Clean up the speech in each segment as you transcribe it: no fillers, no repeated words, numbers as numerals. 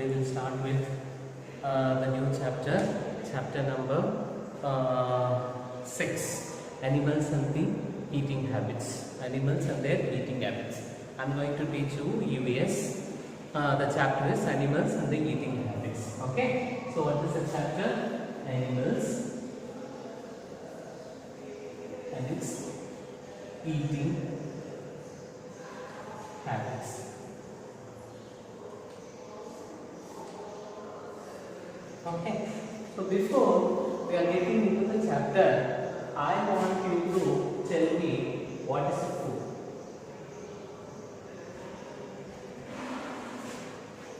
Today we'll start with the new chapter number 6, animals and the eating habits. Animals and their eating habits. I'm going to teach you EVS. The chapter is animals and the eating habits. Okay. So what is the chapter? Animals and its eating habits. Okay, so before we are getting into the chapter, I want you to tell me what is food.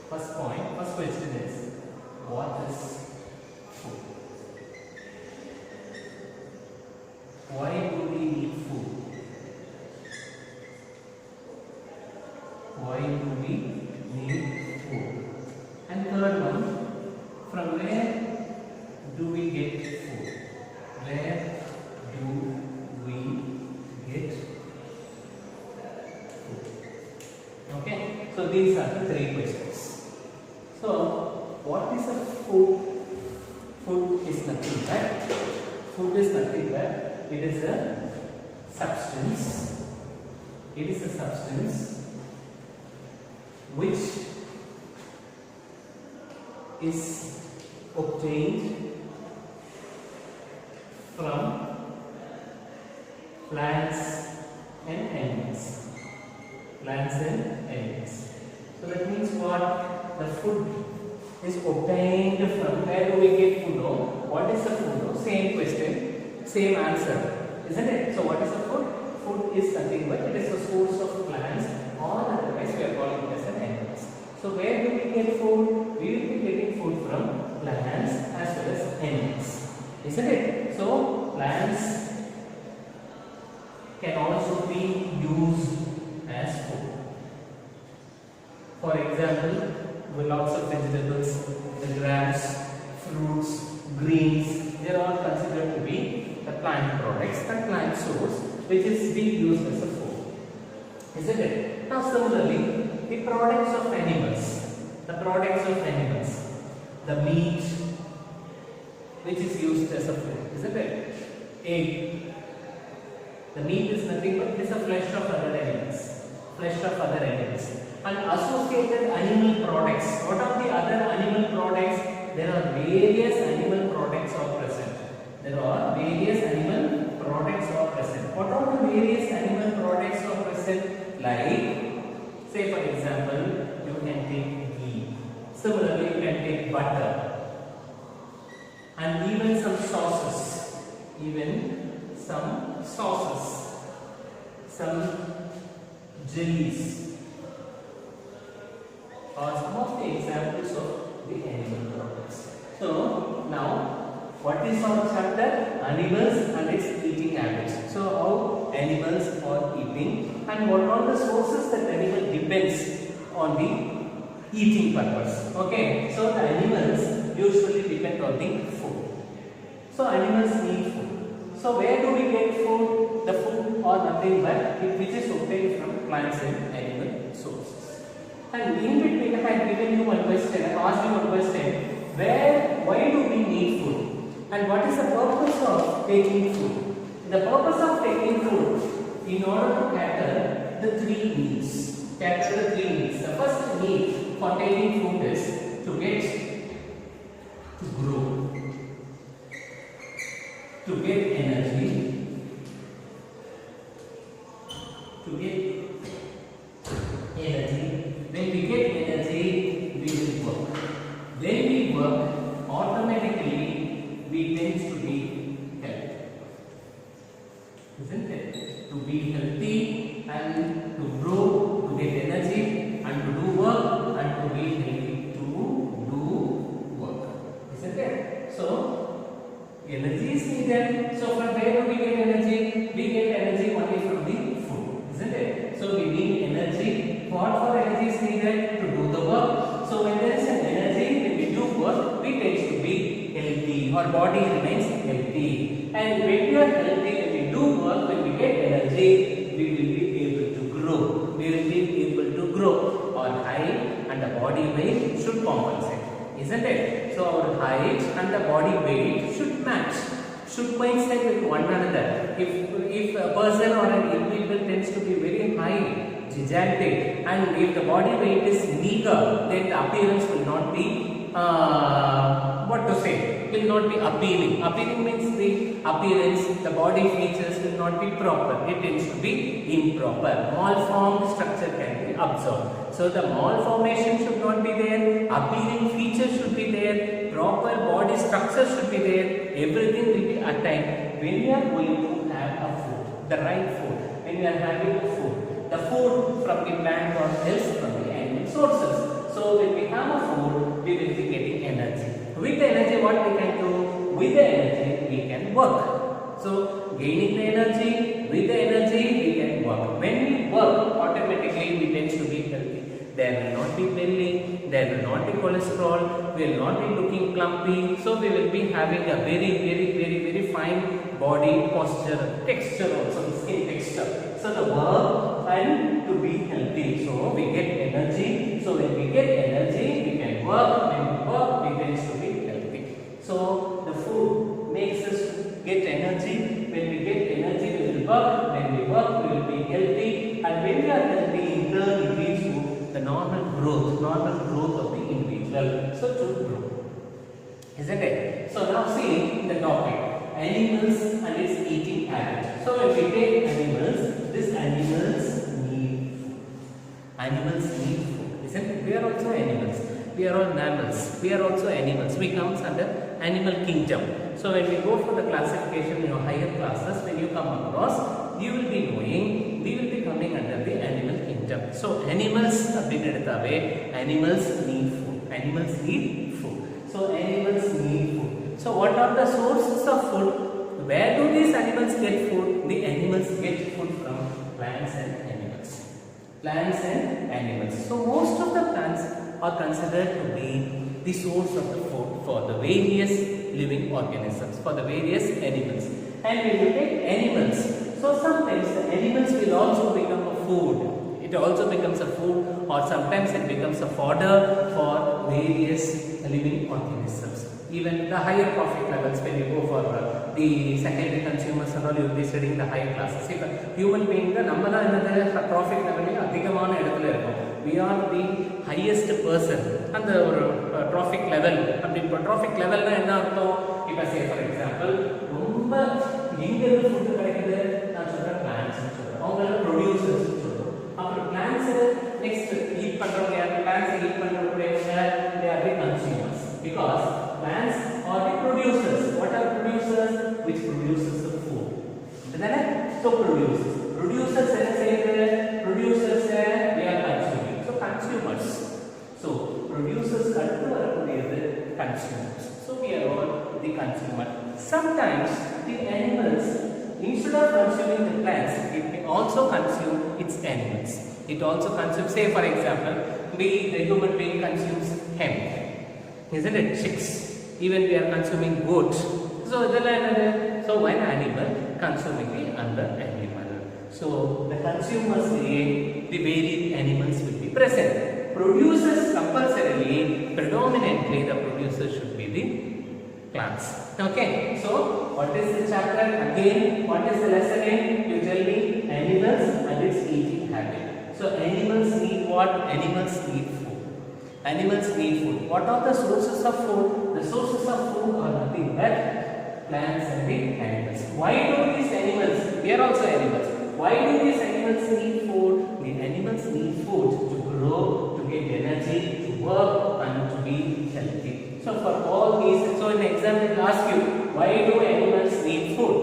First question is, what is food? Why do we need food? Why do we need food? And third one, from where do we get food? Where do we get food? Okay, so these are the three questions. So, what is a food? Food is nothing but it is a substance. It is a substance which is obtained from plants and animals. So that means what? The food is obtained from. Where do we get food? What is the food? Same question, same answer, isn't it? So what is the food? Food is nothing but it is a source of plants, or otherwise we are calling it as an animals. So where do we get food? We will be getting food from plants as well as animals, isn't it? So plants can also be used as food. For example, with lots of vegetables, the grams, fruits, greens, they are all considered to be the plant products, the plant source, which is being used as a food, isn't it? Now similarly, the products of animals, the meat which is used as a food, isn't it? Egg. The meat is nothing but it is the flesh of other animals. And associated animal products. What are the other animal products? There are various animal products are present. What are the various animal products are present? Like, say for example, you can take ghee. Similarly, you can take butter. And even some sauces. Some jellies. Are some of the examples of the animal products. So now, what is our chapter? Animals and its eating habits. So how animals are eating and what are the sources that animal depends on the eating purpose. Okay, so the animals usually depend on the food. So animals need food. So where do we get food? The food or nothing but which is obtained from plants and animal sources. And in between, I have given you one question. I asked you one question. Why do we need food? And what is the purpose of taking food? The purpose of taking food in order to cater the three needs. The first need for taking food is to get to grow, to get energy, When we get energy, we will work. When we work, automatically we tend to be healthy. Isn't it? To be healthy and to grow, to get energy and to do work and to be healthy to do work. Isn't it? So, energy is needed. So, from where do we get energy? We get energy only from the food. Isn't it? So, we need energy. What for energy is needed? To do the work. So, when there is an energy, when we do work, we tend to be healthy. Our body remains healthy. And when we are healthy, when we do work, when we get energy, we will be able to grow. Our height and the body weight should compensate, isn't it? So our height and the body weight should match, should coincide with one another. If a person or an individual tends to be very high, gigantic, and if the body weight is meager, then the appearance will not be will not be appealing. Appealing means the appearance, the body features will not be proper. It tends to be improper. Malformed structure can be observed. So the malformation should not be there. Appealing features should be there. Proper body structure should be there. Everything will be attained when we are going to have a food, the right food. When we are having a food, the food from the plant or else from the animal sources. So when we have a food, we will be getting energy. With the energy, what we can do? With the energy, we can work. So gaining the energy, with the energy, we can work. When we work, automatically we tend to be healthy. There will not be belly, there will not be cholesterol, we will not be looking clumpy. So we will be having a very fine body posture, texture also, skin texture. So the work and to be healthy. So we get energy. So when we get energy, we can work. When we work, we tend to be healthy. So the food makes us get energy. When we get energy, we will work. When we work, we will be healthy. And when we are healthy, in turn it leads to the normal growth of the individual. So to grow, isn't it? So now see the topic, animals and its eating habit. So if we take animals, these animals need food. Animals need food, isn't it? We are also animals. We are all mammals. We are also animals. We come under animal kingdom. So when we go for the classification in your higher classes, when you come across, you will be knowing, we will be coming under the animal kingdom. So animals need food. Animals need food. So animals need food. So what are the sources of food? Where do these animals get food? The animals get food from plants and animals. Plants and animals. So most of the plants are considered to be the source of the food for the various living organisms, for the various animals. And when you take animals, so sometimes the animals will also become a food. It also becomes a food, or sometimes it becomes a fodder for various living organisms. Even the higher profit levels, when you go for the secondary consumers and all, you will be studying the higher classes. If a human being, the number of profit level, we are the highest person and the trophic level. Trophic level if I say for example, food plants producers. Plants next eat plants they are the consumers, because plants are the producers. What are producers? Which produces the food. So producers they are consuming. So consumers. So producers are the consumers. So we are all the consumer. Sometimes the animals, instead of consuming the plants, it may also consume its animals. It also consumes, say for example, the human being consumes hemp, isn't it? Chicks. Even we are consuming goat. So one animal consuming the other animal. So the consumers, the varied animals will be present. Producers compulsorily, predominantly the producers should be the plants. Okay. So what is the chapter? Again, what is the lesson in? You tell me. Animals and its eating habit. So animals need what? Animals need food. Animals need food. What are the sources of food? The sources of food are nothing but plants and the animals. Why do these animals? We are also animals. Why do these animals need food? The animals need food to grow, to get energy, to work and to be healthy. So for all these, so in the exam they will ask you, why do animals need food?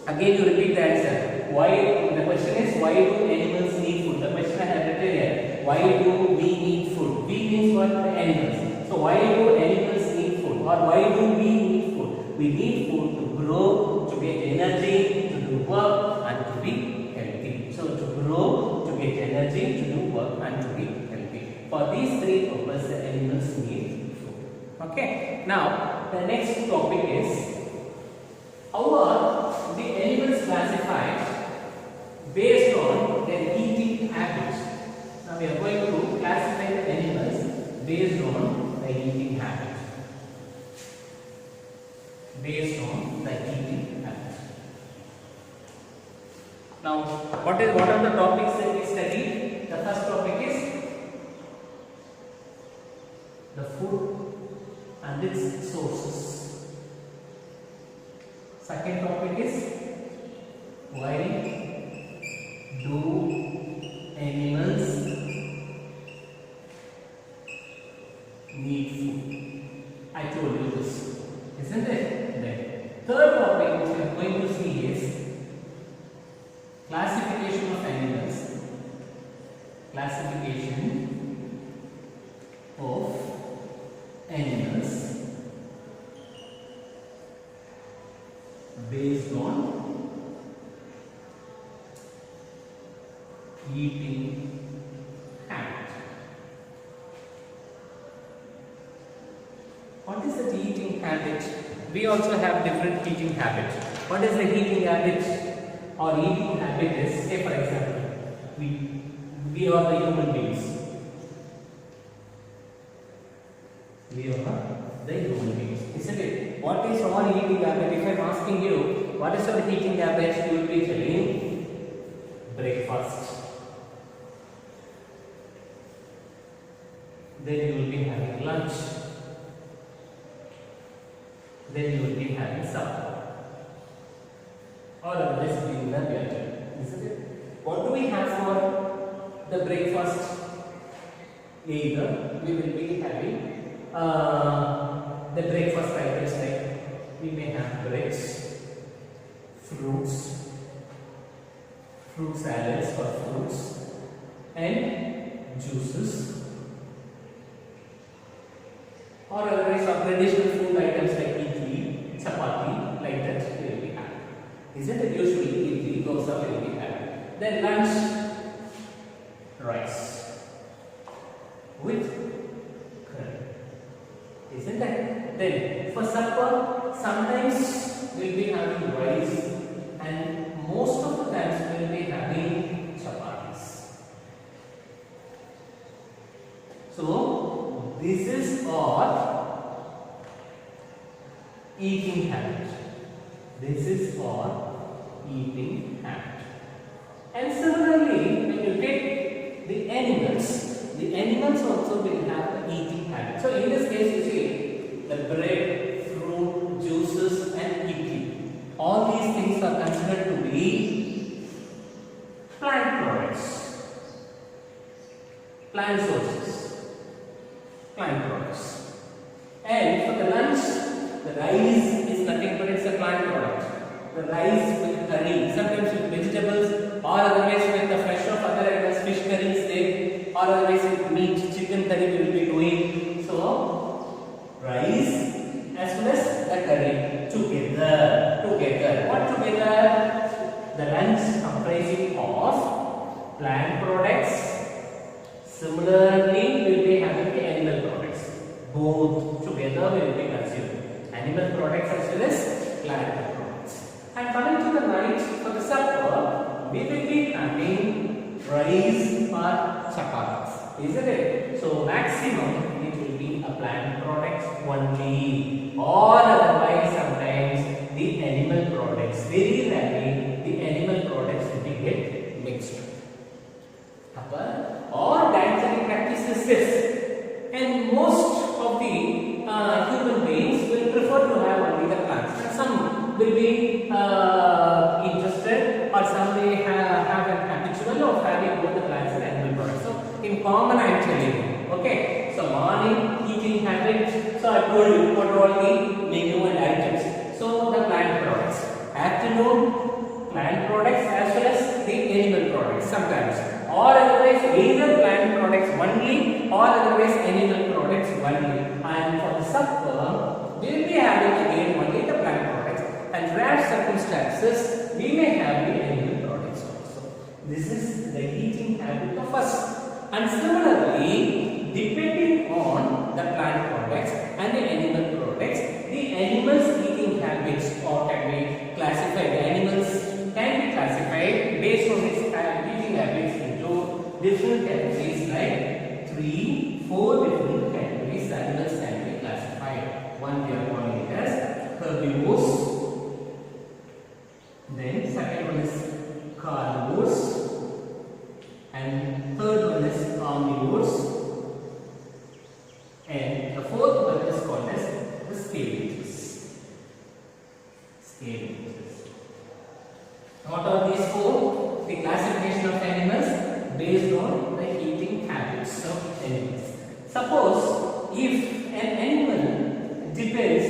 Again you repeat the answer. Why? The question is, why do animals need food? The question I have written here. Why do we need food? We means what? The animals. So why do animals need food? Or why do we need food? We need food to grow, to get energy, to do work and to be healthy. So to grow, to get energy, to do work and to be healthy. For these three purposes, the animals need food. Okay. Now the next topic is, how are the animals classified based on their eating habits? Now we are going to classify the animals based on the eating habit. Based on the eating habit. Now, what are the topics that we study? The first topic is the food and its sources. Second topic is why do animals need food? I told you this, isn't it? Then third topic which we are going to see is classification of animals. Classification of animals based on eating habit. What is the eating habit? We also have different eating habits. What is the eating habit or eating habit is, say for example, we are the human beings. We are the human beings, isn't it? What is our eating habit? If I am asking you, what is your eating habit? You will be telling breakfast. Then you will be having lunch. Then you will be having supper. Or otherwise dinner we are doing, isn't it? What do we have for the breakfast? Either we will be having the breakfast items like we may have breads, fruits, fruit salads or fruits, and juices, or otherwise our traditional food items like idli, chapati, like that we will be having. Isn't it? Usually idli, dosa will be having. Then lunch, rice with curry. Isn't that? Then for supper, sometimes we'll be having rice and most of the times we'll be having chapatis. So this is our eating habit. This is our eating habit. And similarly, when you take the animals also will have the eating habit. So in this case, you see the bread, fruit, juices, and idli. All these things are considered to be plant products, plant sources, plant products. And for the lunch, the rice is nothing but it's a plant product. The rice with curry, sometimes with vegetables, or otherwise with the fresh of other items, fish curry is there, or otherwise with meat, chicken curry we will be doing. So, rice as well as the curry together. What together? The lunch comprising of plant products. Similarly, we will be having the animal products. Both together will be consumed. Animal products as well as plant products. And coming to the night for the supper, we will be having rice or chapatis, isn't it? So maximum it will be a plant products only, or otherwise sometimes the animal products. Very rarely the animal products will be get mixed. Or dietary practices this, and most of the human beings will prefer to have only the plants, and some will be interested, or some may have an habitual of having both the plants and animal products. So in common I am telling you, okay. So morning eating habit, so I told you what are all the menu and items. So the plant products, afternoon plant products as well as the animal products sometimes, or otherwise either plant products only or otherwise animal products only. And for the supper, we will be having again only the plant products, and rare circumstances we may have the animal products also. This is the eating habit of us. And similarly, depending on the plant products and the animal products, the animals' eating habits or can be classified. The animals can be classified based on its eating habits into different categories And the fourth one is called as the scavenges. Scavenges. What are these four? The classification of animals based on the eating habits of animals. Suppose if an animal depends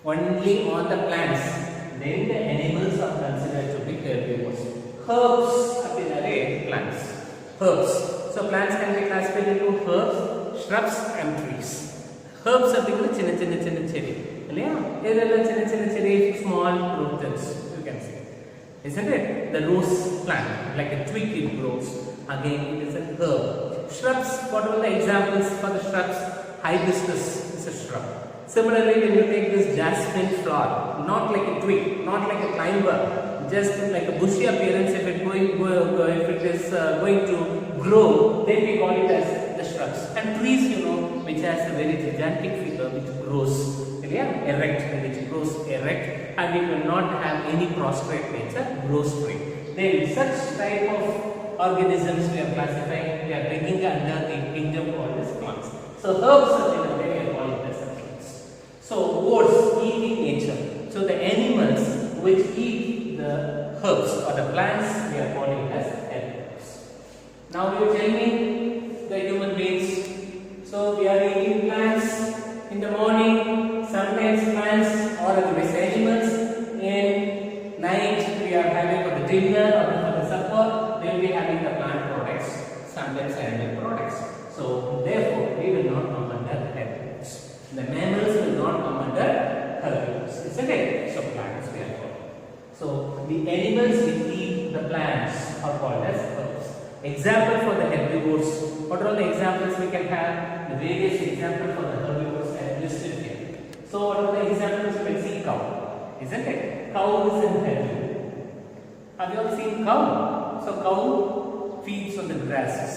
only on the plants, then the animals are considered to be herbivores. Herbs are plants. Herbs. So plants can be classified into herbs, shrubs and trees. Herbs are chinna cherry. Small roots, you can see. Isn't it? The rose plant, like a twig it grows. Again, it is a herb. Shrubs, what are the examples for the shrubs? Hibiscus is a shrub. Similarly, when you take this jasmine flower, not like a twig, not like a climber, just like a bushy appearance, if it is going to grow, then we call it as the shrubs. And trees, which has a very gigantic figure, which grows erect, which grows erect, and it will not have any prostrate nature, grows straight. Then such type of organisms we are classifying, we are bringing under the kingdom called as plants. So herbs are in a way we are calling as plants. So words, eating nature. So the animals which eat the herbs or the plants we are calling as herbivores. Now you tell me the human beings. So we are eating plants in the morning, sometimes plants or otherwise animals. In night we are having for the dinner or for the supper, we will be having the plant products, sometimes animal products. So therefore we will not come under herbivores. The mammals will not come under herbivores. Isn't it? So plants we are called. So the animals which eat the plants are called as herbs. Example for the herbivores. What are the examples we can have? The various examples for the herbivores I have listed here. So what are the examples? You can see cow. Isn't it? Cow is an herbivore. Have you all seen cow? So cow feeds on the grasses,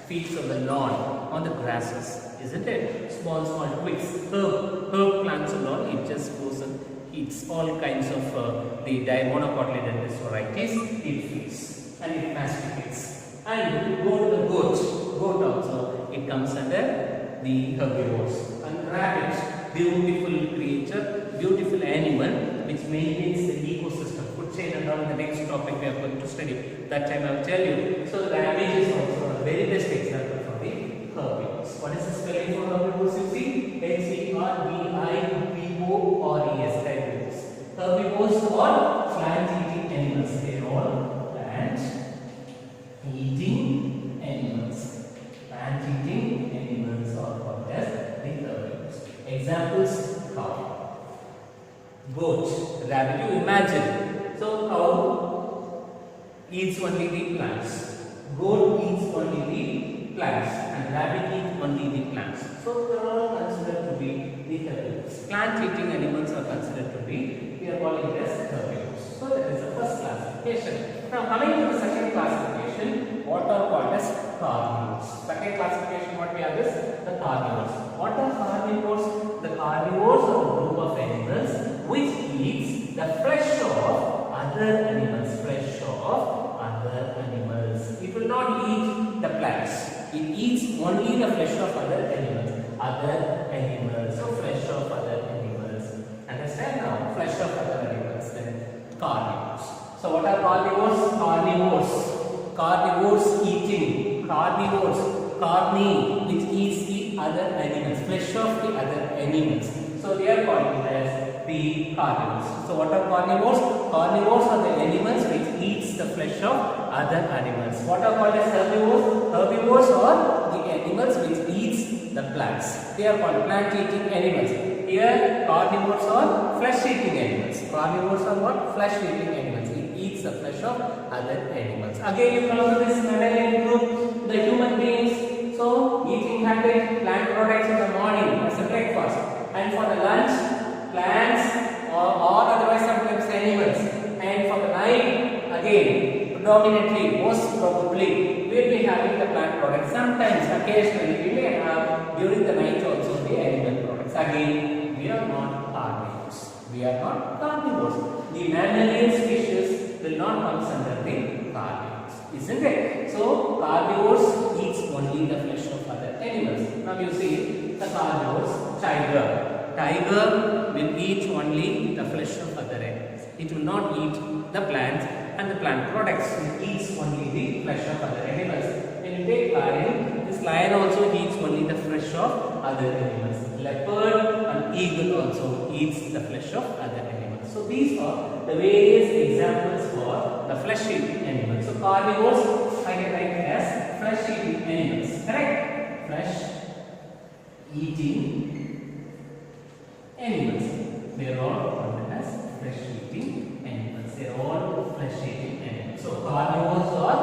feeds on the lawn, on the grasses. Isn't it? Small twigs, herb plants and all. It just goes and eats all kinds of the monocotyledonous varieties. It feeds and it masticates. And go to the goat also, it comes under the herbivores. And rabbit, beautiful creature, beautiful animal which maintains the ecosystem, food chain and all. The next topic we are going to study. That time I will tell you. So rabbit is also a very best example for the herbivores. What is the spelling for herbivores? You see, Herbivores. Herbivores. Herbivores are plant-eating animals. They are all plant-eating animals. Plant-eating animals are called as the herbivores. Examples: cow, goat, rabbit. You imagine. So cow eats only the plants. Goat eats only the plants, and rabbit eats only the plants. So they are all considered to be the herbivores. Plant-eating animals are considered to be, we are calling it as herbivores. So that is the first classification. Now coming to the second classification, what are called as carnivores. Second classification, what we have is the carnivores. What are carnivores? The carnivores are a group of animals which eats the flesh of other animals. It will not eat the plants. It eats only the flesh of other animals. So flesh of other animals. Understand now? Flesh of other animals. Then carnivores. So what are carnivores? Carnivores eating. Carne, which eats the other animals. Flesh of the other animals. So they are called as the carnivores. So what are carnivores? Carnivores are the animals which eats the flesh of other animals. What are called as herbivores? Herbivores are the animals which eats the plants. They are called plant-eating animals. Here carnivores are flesh-eating animals. Carnivores are what? Flesh-eating animals. It eats the flesh of other animals. Again you come to this mammalian group, the human beings. So eating habit, plant products in the morning as a breakfast, and for the lunch, plants or otherwise sometimes animals, and for the night again predominantly, most probably we will be having the plant products. Sometimes occasionally we may have during the night also the animal products. Again we are not carnivores. The mammalian species will not come under the carnivores, isn't it? So eating the flesh of other animals. Now you see the carnivores, tiger. Tiger will eat only the flesh of other animals. It will not eat the plants and the plant products. It eats only the flesh of other animals. When you take lion, this lion also eats only the flesh of other animals. Leopard and eagle also eats the flesh of other animals. So these are the various examples for the flesh-eating animals. So carnivores I can write as flesh-eating animals. Correct? Flesh-eating animals. They are all called as flesh-eating animals. They are all flesh-eating animals. So carnivores are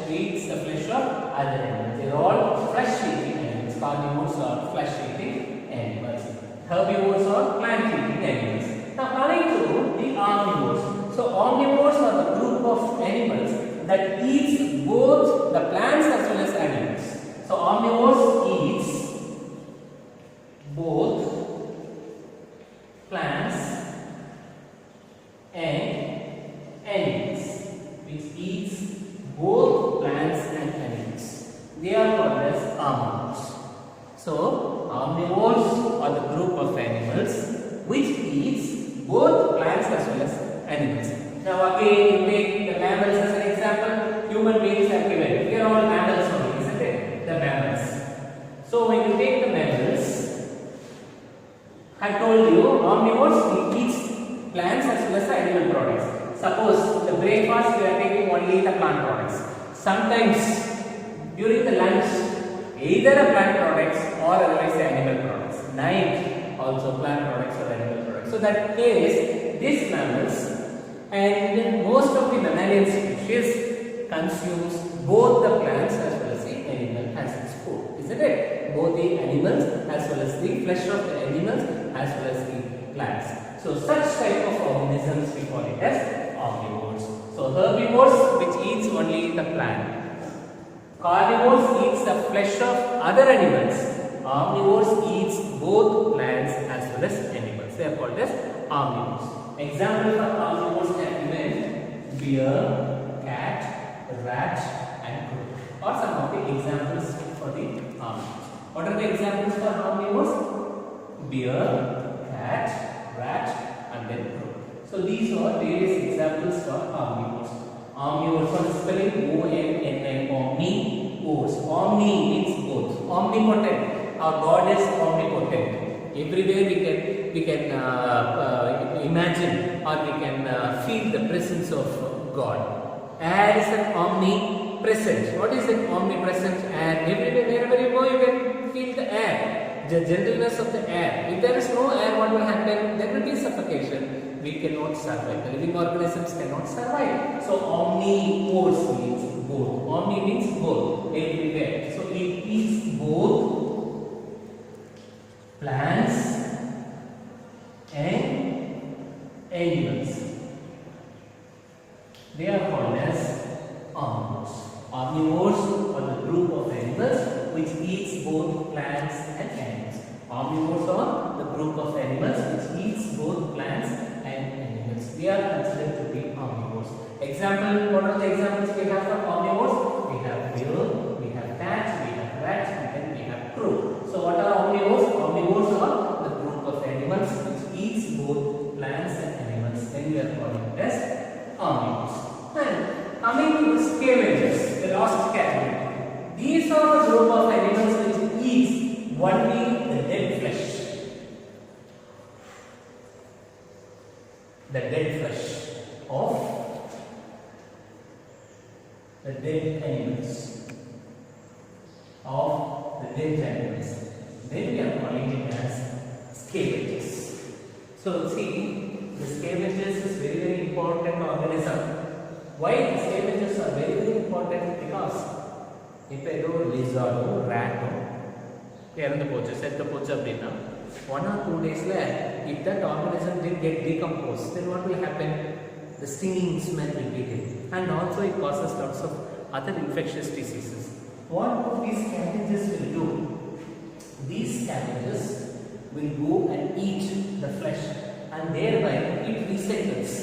eats the flesh of other animals. They are all flesh-eating animals. Carnivores are flesh-eating animals. Herbivores are plant-eating animals. Now coming to the omnivores. So omnivores are the group of animals that eats both the plants as well as animals. So omnivores eats both plants and animals, which eats both plants and animals. They are called as omnivores. So omnivores are the group of animals which eats both plants as well as animals. Now again, take the mammals as an example. Human beings are given. We are all mammals only, isn't it? The mammals. So when you take the mammals, I told you omnivores eats plants as well as animal products. Suppose the breakfast we are taking only the plant products. Sometimes during the lunch, either a plant products or otherwise the animal products. Night also plant products or animal products. So that case, these mammals and most of the mammalian species consumes both the plants as well as the animal as its food, isn't it? Both the animals as well as the flesh of the animals as well as the plants. So such type of organisms we call it as omnivores. So herbivores which eats only the plant. Carnivores eats the flesh of other animals. Omnivores eats both plants as well as animals. They are called as omnivores. Example for omnivores are given: bear, cat, rat and crow. Or some of the examples for the omnivores. What are the examples for omnivores? Bear, cat, rat and then crow. So these are various examples for omnivores. Omnivores, for spelling O-M-N-I, omnivores. Omni means both. Omnipotent. Our God is omnipotent. Everywhere we can imagine or we can feel the presence of God. Air is an omnipresent. What is an omnipresent air? Everywhere, wherever you go, you can feel the air, the gentleness of the air. If there is no air, what will happen? There will be suffocation. We cannot survive. The living organisms cannot survive. So omnivores means both. Omni means both, everywhere. So it eats both plants and animals. They are called as omnivores. Omnivores are the group of animals which eats both plants and animals. Omnivores are the group of animals which eats both plants and animals. They are considered to be omnivores. Example, what are the examples we have for omnivores? We have bear, we have cat, we have rat, and then we have crow. So what are omnivores? Omnivores are the group of animals which eats both plants and animals. Then we are calling it as omnivores. And coming to the scavengers, the last category. These are the group of animals which eats only the dead flesh. The dead flesh of the dead animals. Of the dead animals. Then we are calling it as scavengers. So see, the scavengers is very important organism. Why the scavengers are very important? Because if I do lizard, rat, செத்து போச்சு அப்படின்னா 1 or 2 days if that organism didn't get decomposed, then what will happen? The stinging smell will be there, and also it causes lots of other infectious diseases. What these scavengers will do? These scavengers will go and eat the flesh, and thereby it recycles.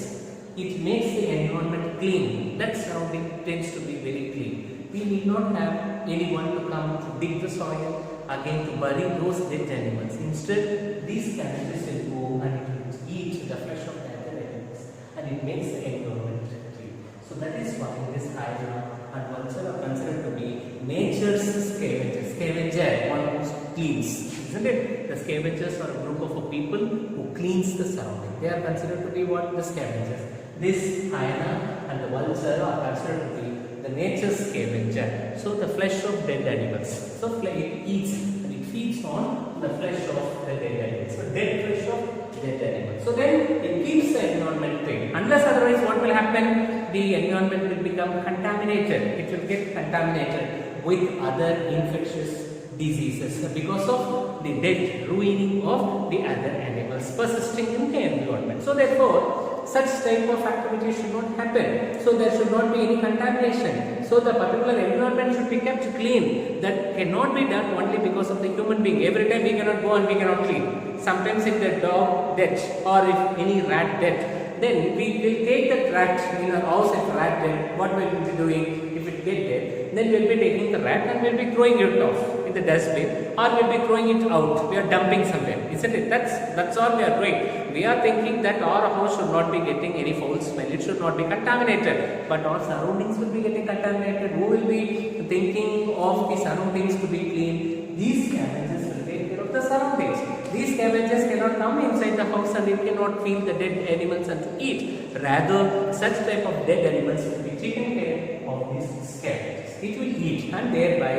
It makes the environment clean. That surrounding tends to be very clean. we need not have anyone to come to dig the soil again to bury those dead animals. Instead, these scavengers will go and it will eat the flesh of the other animals, and it makes the environment clean. So that is why this hyena and vulture are considered to be nature's scavengers. Scavenger, one who cleans, isn't it? The scavengers are a group of people who cleans the surrounding. They are considered to be what? The scavengers. This hyena and the vulture are considered to be the nature's scavenger. So the flesh of dead animals. So it eats and it feeds on the flesh of the dead animals. So dead flesh of dead animals. So then it keeps the environment clean. Unless otherwise, what will happen? The environment will become contaminated. It will get contaminated with other infectious diseases because of the death, ruining of the other animals persisting in the environment. So therefore, such type of activity should not happen. So there should not be any contamination. So the particular environment should be kept clean. That cannot be done only because of the human being. Every time we cannot go and we cannot clean. Sometimes if the dog dead or if any rat dead, then we will take that rat in our house. If rat dead, what we will be doing? If it get dead, then we will be taking the rat and we will be throwing it off in the dustbin, or we will be throwing it out. We are dumping somewhere, isn't it? That's all we are doing. We are thinking that our house should not be getting any foul smell. It should not be contaminated. But our surroundings will be getting contaminated. Who will be thinking of the surroundings to be clean? These scavengers will take care of the surroundings. These scavengers cannot come inside the house and it cannot feel the dead animals and to eat. Rather, such type of dead animals will be taken care of these scavengers. It will eat and thereby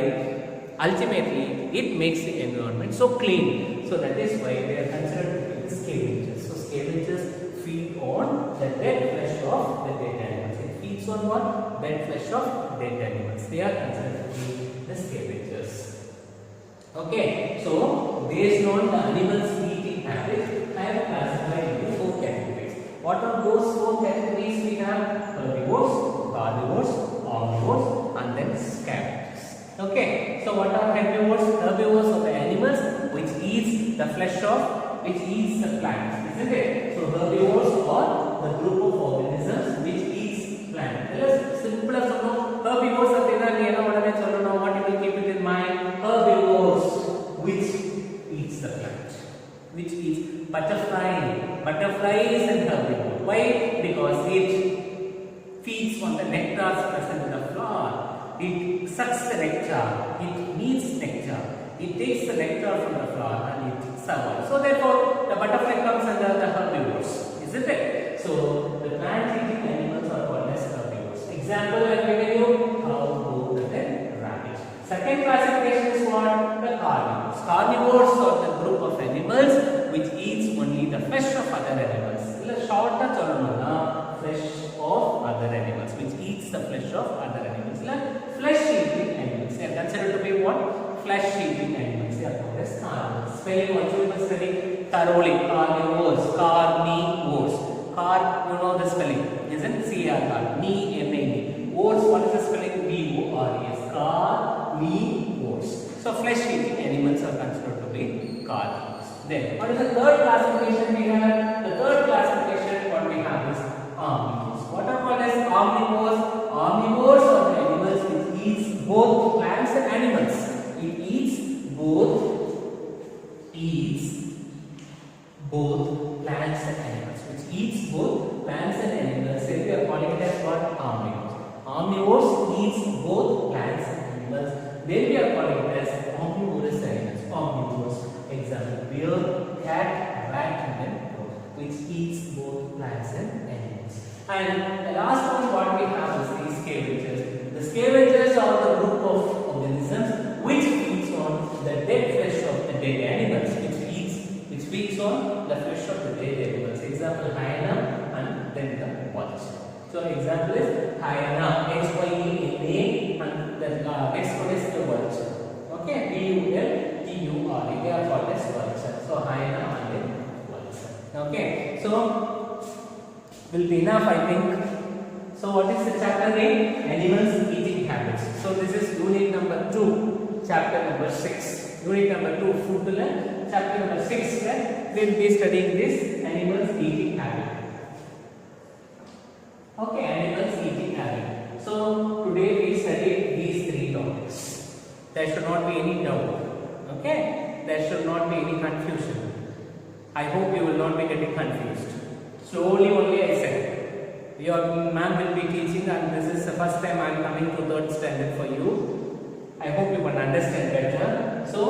ultimately it makes the environment so clean. So that is why they are considered to be the scavengers. So scavengers feed on the dead flesh of the dead animals. It feeds on what? Dead flesh of dead animals. They are considered to be the scavengers. Okay, so based on the animals' eating habits, I have classified into 4 categories. What are those 4 categories we have? Herbivores, carnivores, omnivores, and then scavengers. Okay, so what are herbivores? Herbivores are the animals which eats the flesh of, which eats the plants, isn't it? So herbivores are the group of organisms which eats plants. Let us simple as herbivores are what you will keep it in mind. Herbivores which eats the plant, which eats butterfly. Butterfly is an herbivore. Why? Because it feeds on the nectar present in the flower. It sucks the nectar. It needs nectar. It takes the nectar from the flower and it survives. So therefore, the butterfly comes under the herbivores, isn't it? So the plant-eating animals are called as herbivores. Example, I will give you cow, goat, and then rabbit. Second classification is what? The carnivores. Carnivores are the group of animals which eats only the flesh of other animals. Shorter flesh of other animals, which eats the flesh of other animals. Flesh-eating animals. They are considered to be what? Flesh-eating animals. They are called as carnivores. Spelling also you must study thoroughly. Carnivores. Carnivores. Car, you know the spelling, isn't C-R-R. N-E-M-A-N-E. Ores, what is the spelling? B-O-R-E-S. Carnivores. So flesh-eating animals are considered to be carnivores. Then, what is the third classification we have? The third classification what we have is omnivores. What are called as omnivores? Omnivores are the animals which eats both plants and animals. It eats both plants and animals. Which eats both plants and animals. So we are calling it as what? Omnivores. Omnivores eats both plants and animals. Then we are calling it as omnivorous animals. Omnivores. Example: bear, cat, rat, and then dog, which eats both plants and animals. And the last one what we have is the scavengers. The scavengers are the group of organisms which feeds on the dead flesh of the dead animals, which feeds on the flesh of the dead animals. Example: hyena and then the vulture. So example is hyena, H-Y-E-N-A, and the next one is the vulture. Okay, V-U-L-T-U-R-E. They are called as vulture. So hyena and then vulture. Okay, so will be enough, I think. So what is the chapter name? Animals eating habits. So this is unit number 2, chapter number 6. Unit number 2, food to learn. Chapter number 6, we will be studying this animals eating habit. Okay, animals eating habit. So today we studied these There should not be any doubt. Okay? There should not be any confusion. I hope you will not be getting confused. Slowly only I said. Your ma'am will be teaching and this is the first time I am coming to 3rd standard for you. I hope you can understand better. So,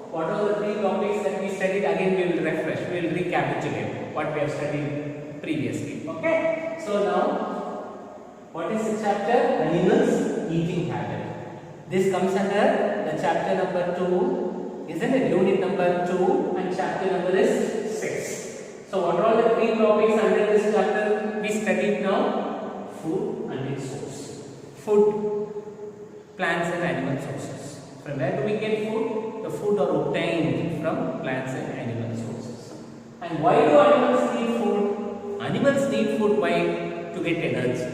what are the 3 topics that we studied? Again we will refresh, we will recapitulate what we have studied previously. Okay? So now, what is the chapter? Animals eating habit. This comes under the chapter number 2, isn't it? Unit number 2 and chapter number is 6. So what are all the 3 topics under this chapter we studied now? Food and its source. Food, plants and animal sources. From where do we get food? The food are obtained from plants and animal sources. And why do animals need food? Animals need food why? To get energy.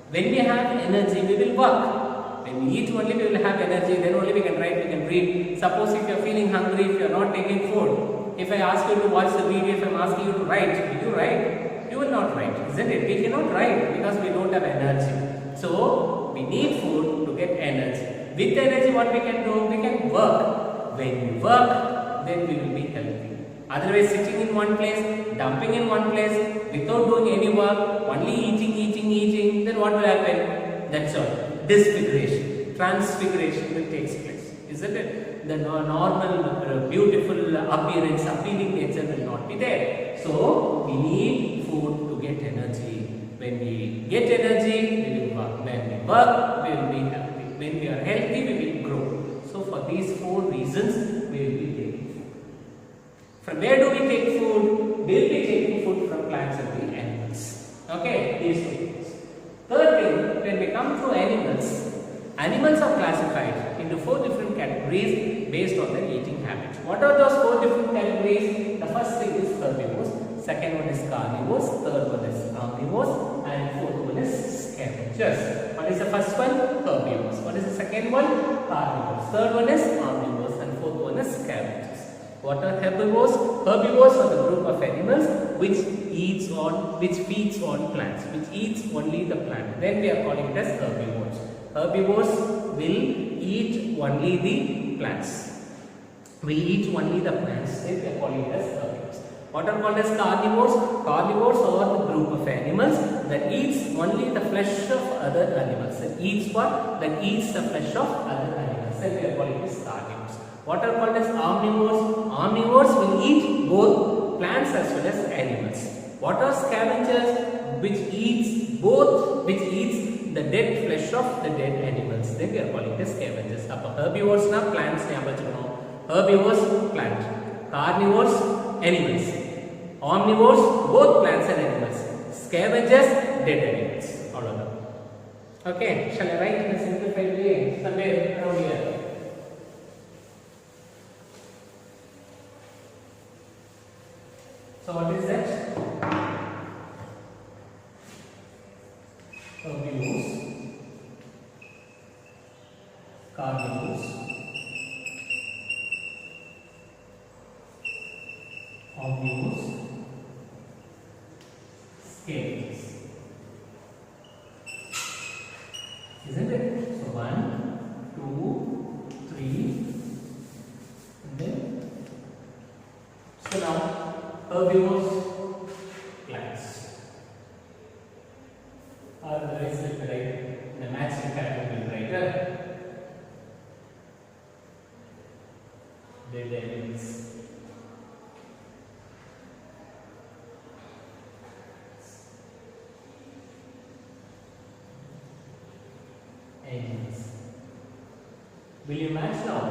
When we have energy, we will work. When we eat only, we will have energy, then only we can write, we can read. Suppose if you are feeling hungry, if you are not taking food, if I ask you to watch the video, if I am asking you to write, will you write? You will not write, isn't it? We cannot write because we don't have energy. So, we need food to get energy. With energy, what we can do? We can work. When we work, then we will be healthy. Otherwise, sitting in one place, dumping in one place, without doing any work, only eating, then what will happen? That's all. Disfiguration, transfiguration will take place, isn't it? The normal, beautiful appearance, appealing nature will not be there. So, we need food to get energy. When we get energy, we will work. When we work, we will be healthy. When we are healthy, we will grow. So, for these 4 reasons, we will be taking food. From where do we take food? We will be taking food from plants and the animals. Okay, these 2 things. Third thing, when we come to animals, animals are classified into 4 different categories based on their eating habits. What are those 4 different categories? The first thing is herbivores, second one is carnivores, third one is omnivores, and fourth one is scavengers. What is the first one? Herbivores. What is the second one? Carnivores. Third one is omnivores, and fourth one is scavengers. What are herbivores? Herbivores are the group of animals which feeds on plants, which eats only the plant. Then we are calling it as herbivores. Herbivores will eat only the plants. Then we are calling it as herbivores. What are called as carnivores? Carnivores are the group of animals that eats only the flesh of other animals. That eats what? That eats the flesh of other animals. Then we are calling it as carnivores. What are called as omnivores? Omnivores will eat both plants as well as animals. What are scavengers? Which eats the dead flesh of the dead animals. Then we are calling it scavengers. Herbivores na plants herbivores plant, carnivores animals, omnivores both plants and animals, scavengers dead animals. All of them. Okay, shall I write in a simplified way somewhere around here? So what is that? Herbivores, carnivores, omnivores, scavengers. Isn't it? So 1, 2, 3, and then so now herbivores, plants. Otherwise, if we write the matching category, right? Dead animals. Animals. Will you match now?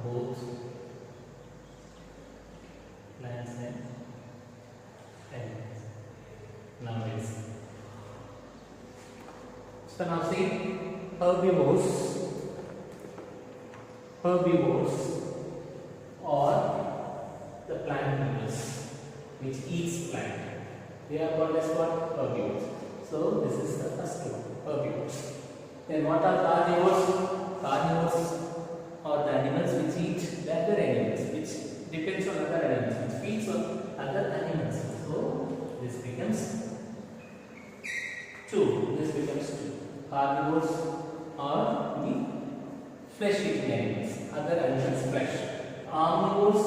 Both plants and animals. Now it is. So now see, herbivores are the plant animals which eats plant. They are called as what? Herbivores. So this is the first one, herbivores. Then what are carnivores? Carnivores are the animals which eat the other animals, which depends on other animals, which feeds on other animals. So this becomes 2. This becomes 2. Carnivores are the flesh-eating animals. Other animals flesh. Omnivores,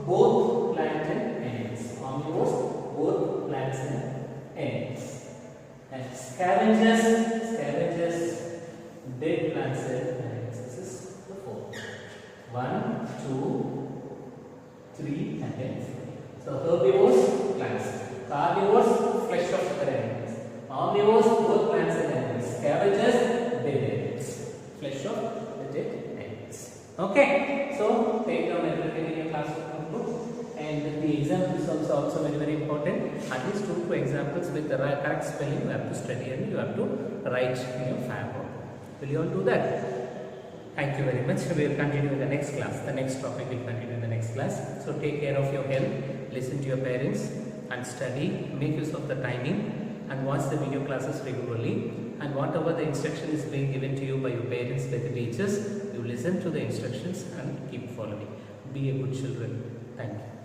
both plant and animals. Omnivores, both plants and animals. And scavengers, dead plants and animals. This is the fourth. 1, 2, 3 and then 4. So herbivores, plants. Carnivores, flesh of other animals. Omnivores, both plants and animals. Scavengers, dead animals. Flesh of the dead animals. Okay. So take down everything in your classroom book. And the example is also very important. At least 2 examples with the correct spelling you have to study and you have to write in your fab book. Will you all do that? Thank you very much. We will continue in the next class. The next topic will continue in the next class. So take care of your health, listen to your parents and study, make use of the timing and watch the video classes regularly. And whatever the instruction is being given to you by your parents, by the teachers, you listen to the instructions and keep following. Be a good children. Thank you.